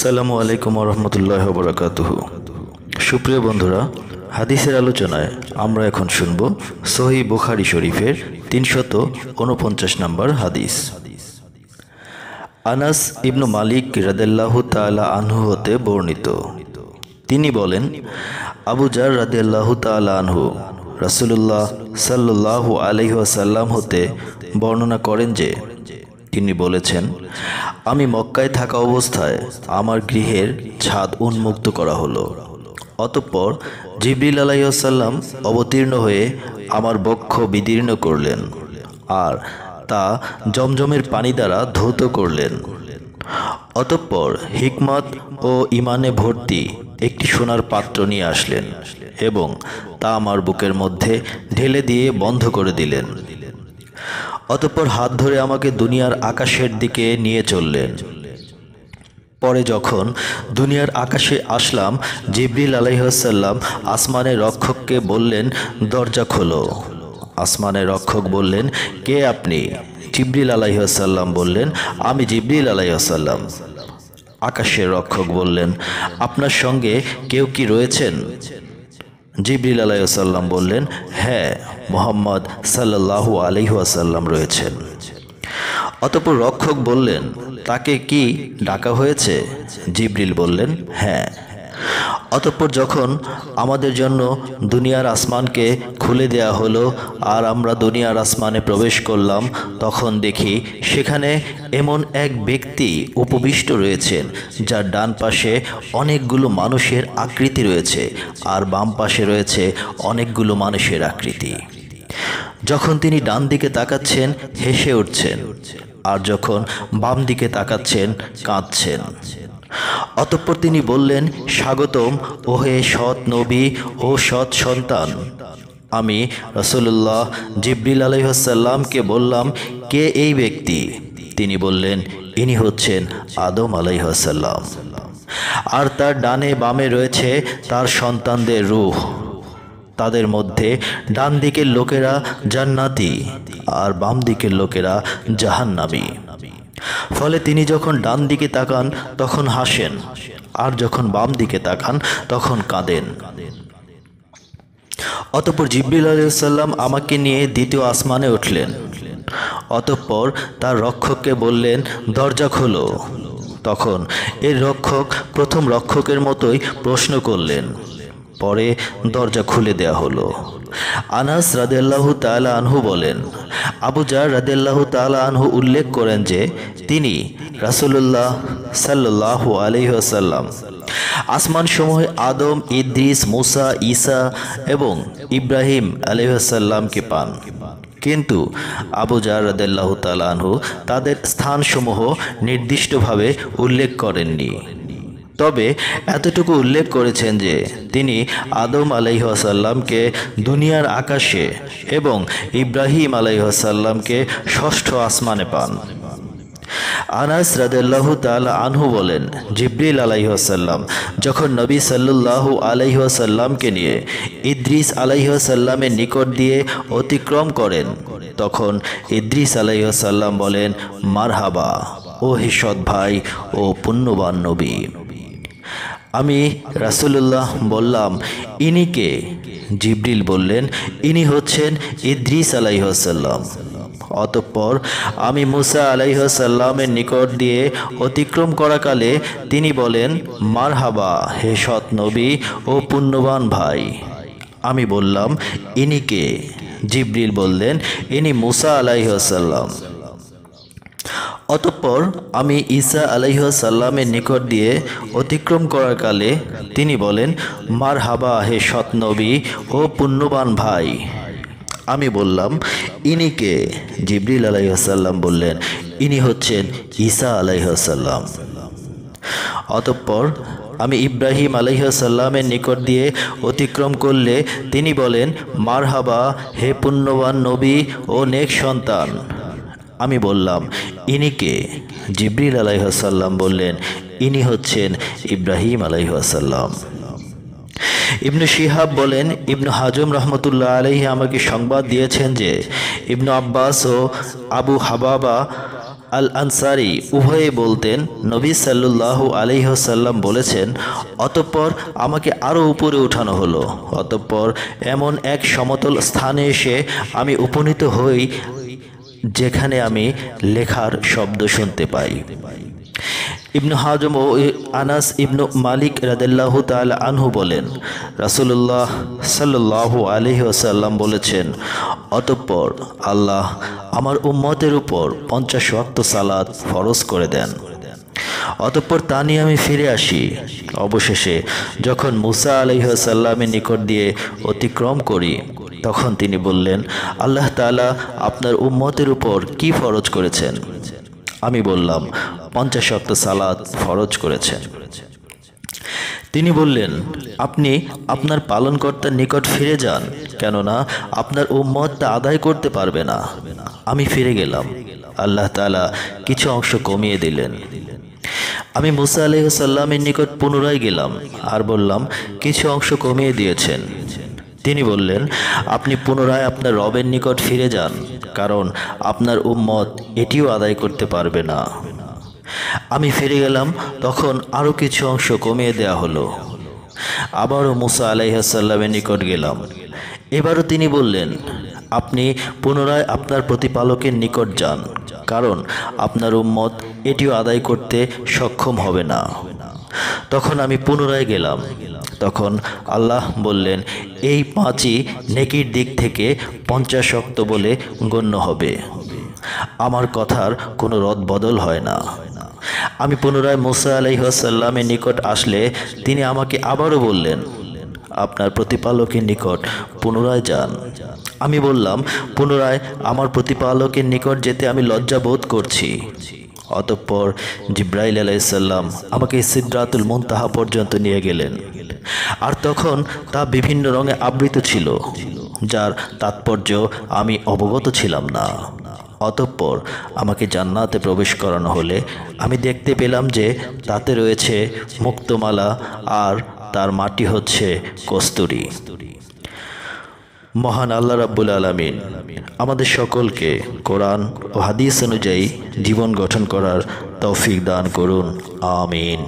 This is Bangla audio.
আসসালামু আলাইকুম রহমতুল্লাহি ওয়া বারাকাতুহু। সুপ্রিয় বন্ধুরা, হাদিসের আলোচনায় আমরা এখন শুনব সহিহ বুখারী শরীফের ৩৪৯ নম্বর হাদিস। আনাস ইবনু মালিক রাদিয়াল্লাহু তাআলা আনহু হতে বর্ণিত, তিনি বলেন, আবু জার রাদিয়াল্লাহু তাআলা আনহু রাসূলুল্লাহ সাল্লাল্লাহু আলাইহি ওয়াসাল্লাম হতে বর্ণনা করেন যে তিনি বলেছেন, আমি মক্কায় থাকা অবস্থায় আমার গৃহের ছাদ উন্মুক্ত করা হলো। অতঃপর জিবরিল আলাইহিস সালাম অবতীর্ণ হয়ে আমার বক্ষ বিদীর্ণ করলেন আর তা জমজমের পানি দ্বারা ধৌত করলেন। অতঃপর হিকমত ও ঈমানে ভর্তি একটি সোনার পাত্র নিয়ে আসলেন এবং তা আমার বুকের মধ্যে ঢেলে দিয়ে বন্ধ করে দিলেন। অতঃপর হাত ধরে আমাকে দুনিয়ার আকাশের দিকে নিয়ে চললেন। পরে যখন দুনিয়ার আকাশে আসলাম, জিবরিল আলাইহিস সালাম আসমানের রক্ষককে বললেন, দরজা খোলো। আসমানের রক্ষক বললেন, কে আপনি? জিবরিল আলাইহিস সালাম বললেন, আমি জিবরিল আলাইহিস সালাম। আকাশের রক্ষক বললেন, আপনার সঙ্গে কেউ কি রয়েছেন? জিবরিল আলাইহিস সালাম বললেন, হ্যাঁ, মুহাম্মদ সাল্লাল্লাহু আলাইহি ওয়াসাল্লাম রয়েছেন। অতঃপর রক্ষক বললেন, তাকে কি ডাকা হয়েছে? জিবরিল বললেন, হ্যাঁ। অতঃপর যখন আমাদের জন্য দুনিয়ার আসমানকে খুলে দেয়া হলো আর আমরা দুনিয়ার আসমানে প্রবেশ করলাম, তখন দেখি সেখানে এমন এক ব্যক্তি উপবিষ্ট রয়েছেন যার ডান পাশে অনেকগুলো মানুষের আকৃতি রয়েছে আর বাম পাশে রয়েছে অনেকগুলো মানুষের আকৃতি। যখন তিনি ডান দিকে তাকাচ্ছেন হেসে উঠছেন আর যখন বাম দিকে তাকাচ্ছেন কাঁদছেন। অতঃপর তিনি বললেন, স্বাগতম ওহে সৎ নবী ও সৎ সন্তান। আমি রাসূলুল্লাহ জিবরিল আলাইহিস সালামকে বললাম, কে এই ব্যক্তি? তিনি বললেন, ইনি হচ্ছেন আদম আলাইহিস সালাম আর তার ডানে বামে রয়েছে তার সন্তানদের রূহ। তাদের মধ্যে ডান দিকের লোকেরা জান্নাতি আর বাম দিকের লোকেরা জাহান্নামী। ফলে তিনি যখন ডান দিকে তাকান তখন হাসেন আর যখন বাম দিকে তাকান তখন কাঁদেন। অতঃপর জিবরিল আলাইহিস সালাম আমাকে নিয়ে দ্বিতীয় আসমানে উঠলেন। অতঃপর তার রক্ষককে বললেন, দরজা খোলো। তখন এর রক্ষক প্রথম রক্ষকের মতোই প্রশ্ন করলেন। পরে দরজা খুলে দেয়া হলো। আনাস রাদিয়াল্লাহু তাআলা আনহু বলেন, আবু জার রাদিয়াল্লাহু তাআলা আনহু উল্লেখ করেন যে তিনি রাসূলুল্লাহ সাল্লাল্লাহু আলাইহি ওয়াসাল্লাম আসমানসমূহে আদম, ইদ্রিস, মুসা, ঈসা এবং ইব্রাহিম আলাইহিস সালামকে পান। কিন্তু আবু জার রাদিয়াল্লাহু তাআলা আনহু তাদের স্থানসমূহ নির্দিষ্টভাবে উল্লেখ করেননি। তবে এতটুকু উল্লেখ করেছেন যে তিনি আদম আলাইহিস সালামকে দুনিয়ার আকাশে এবং ইব্রাহিম আলাইহিস সালামকে ষষ্ঠ আসমানে পান। আনাস রাদিয়াল্লাহু তাআলা আনহু বলেন, জিবরিল আলাইহিস সালাম যখন নবী সাল্লাল্লাহু আলাইহি ওয়াসাল্লামকে নিয়ে ইদ্রিস আলাইহিস সালামের নিকট দিয়ে অতিক্রম করেন, তখন ইদ্রিস আলাইহিস সালাম বলেন, মারহাবা ও হে সৎ ভাই ও পুণ্যবান নবী। আমি রাসূলুল্লাহ বললাম, ইনি কে? জিবরিল বললেন, ইনি হচ্ছেন ইদ্রিস আলাইহিস সালাম। অতঃপর আমি মুসা আলাইহিস সালামের নিকট দিয়ে অতিক্রম করাকালে তিনি বলেন, মারহাবা হে সৎ নবী ও পুণ্যবান ভাই। আমি বললাম, ইনি কে? জিবরিল বললেন, ইনি মুসা আলাইহিস সালাম। অতঃপর আমি ঈসা আলাইহিস সালামের নিকট দিয়ে অতিক্রম করার কালে তিনি বলেন, মারহাবা হে সৎ নবী ও পুণ্যবান ভাই। আমি বললাম, ইনি কে? জিবরিল আলাইহিস সালাম বললেন, ইনি হচ্ছেন ঈসা আলাইহিস সালাম। অতঃপর আমি ইব্রাহিম আলাইহিস সালামের নিকট দিয়ে অতিক্রম করলে তিনি বলেন, মারহাবা হে পুণ্যবান নবী ও নেক সন্তান। আমি বললাম, ইনি কে? জিবরিল আলাইহিস সালাম বললেন, ইনি হচ্ছেন ইব্রাহিম আলাইহিস সালাম। ইবনু শিহাব বলেন, ইবনু হাজম রহমতুল্লাহ আলাইহি আমাকে সংবাদ দিয়েছেন যে ইবনু আব্বাস ও আবু হাবাবা আল আনসারী উভয়ে বলতেন, নবী সাল্লাল্লাহু আলাইহি ওয়াসাল্লাম বলেছেন, অতঃপর আমাকে আরও উপরে উঠানো হলো। অতঃপর এমন এক সমতল স্থানে এসে আমি উপনীত হই যেখানে আমি লেখার শব্দ শুনতে পাই। ইবনু হাজম ও আনাস ইবনু মালিক রাদিয়াল্লাহু তাআলা আনহু বলেন, রাসূলুল্লাহ সাল্লাল্লাহু আলাইহি ওয়াসাল্লাম বলেছেন, অতঃপর আল্লাহ আমার উম্মতের উপর 50 ওয়াক্ত সালাত ফরজ করে দেন। অতঃপর তা নিয়ে আমি ফিরে আসি। অবশেষে যখন মুসা আলাইহিস সালামের নিকট দিয়ে অতিক্রম করি, তখন তিনি বললেন, আল্লাহ তাআলা আপনার উম্মতের উপর কি ফরজ করেছেন? আমি বললাম, 50 ওয়াক্ত সালাত ফরজ করেছেন। তিনি বললেন, আপনি আপনার পালনকর্তার নিকট ফিরে যান, কেননা আপনার উম্মত তা আদায় করতে পারবে না। আমি ফিরে গেলাম। আল্লাহ তাআলা কিছু অংশ কমিয়ে দিলেন। আমি মুসা আলাইহিস সালামের নিকট পুনরায় গেলাম আর বললাম, কিছু অংশ কমিয়ে দিয়েছেন। তিনি বললেন, আপনি পুনরায় আপনার রবের নিকট ফিরে যান, কারণ আপনার উম্মত এটিও আদায় করতে পারবে না। আমি ফিরে গেলাম, তখন আরও কিছু অংশ কমিয়ে দেয়া হলো। আবারও মুসা আলাইহিস সালামের নিকট গেলাম। এবারও তিনি বললেন, আপনি পুনরায় আপনার প্রতিপালকের নিকট যান, কারণ আপনার উম্মত এটিও আদায় করতে সক্ষম হবে না। তখন আমি পুনরায় গেলাম। তখন আল্লাহ বললেন, এই 5ই নেকির দিক থেকে 50 ওয়াক্ত বলে গণ্য হবে। আমার কথার কোনো রদ বদল হয় না। আমি পুনরায় মুসা আলাইহিস সালামের নিকট আসলে তিনি আমাকে আবারও বললেন, আপনার প্রতিপালকের নিকট পুনরায় যান। আমি বললাম, পুনরায় আমার প্রতিপালকের নিকট যেতে আমি লজ্জা বোধ করছি। অতঃপর জিব্রাইল আলাইহিস সালাম আমাকে সিদরাতুল মুনতাহা পর্যন্ত নিয়ে গেলেন, আর তখন তা বিভিন্ন রঙে আবৃত ছিল, যার তাৎপর্য আমি অবগত ছিলাম না। অতঃপর আমাকে জান্নাতে প্রবেশ করানো হলে আমি দেখতে পেলাম যে তাতে রয়েছে মুক্তমালা, আর তার মাটি হচ্ছে কস্তুরী। মহান আল্লাহ রাব্বুল আলামিন আমাদের সকলকে কোরআন ও হাদিস অনুযায়ী জীবন গঠন করার তৌফিক দান করুন। আমিন।